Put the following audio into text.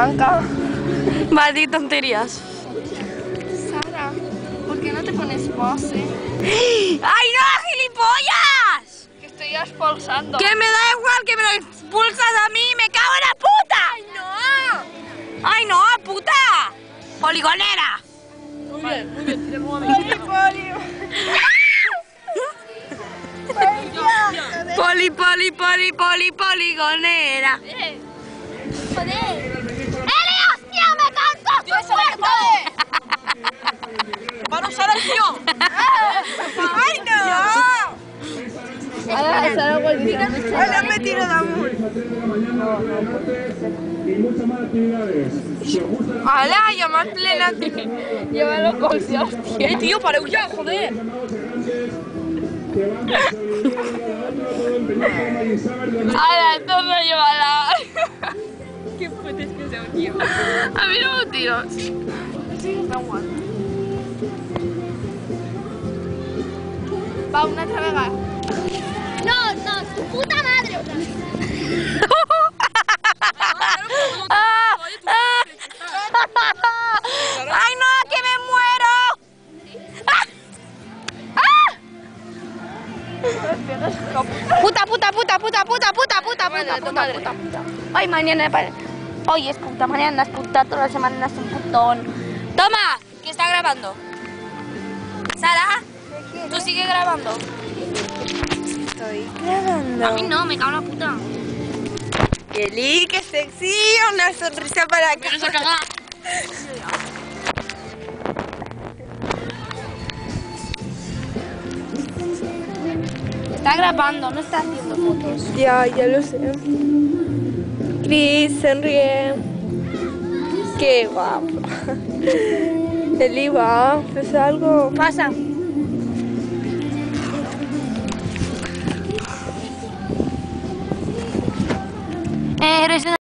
Blanca. Va a decir tonterías. Sara, ¿por qué no te pones pose? ¡Ay, no, gilipollas! Que estoy expulsando. Que me da igual que me lo expulsas a mí, me cago en la puta. ¡Ay, no! ¡Ay, no, puta! ¡Poligonera! Muy bien, tenemos un amigo. Poligonera. ¡Joder! ¡Eli, hostia, me canso su muerto! ¡Para usar el tío! ¡Ay, no! Ahora me tiro de amor. ¡Hala, ya más plena! Llévalo con si hostia. Tío, para ya, joder. ¡Hala, todo llévala! ¡Qué puto es que sea un tío! A mí no me tiros. Sí, me aguanto. Va, una otra vez. No, tu puta madre otra vez. ¡Ay, no, que me muero! Puta. Ay, mañana hoy es puta, mañana es puta, toda la semana es un putón. Toma, que está grabando. Sara, tú sigue grabando. Estoy grabando. A mí no, me cago en la puta. Eli, qué sexy, una sonrisa para acá. Pero se caga. Está grabando, no está haciendo fotos. Ya lo sé. Cris, sonríe. Qué guapo. Eli, va, pues algo. Pasa.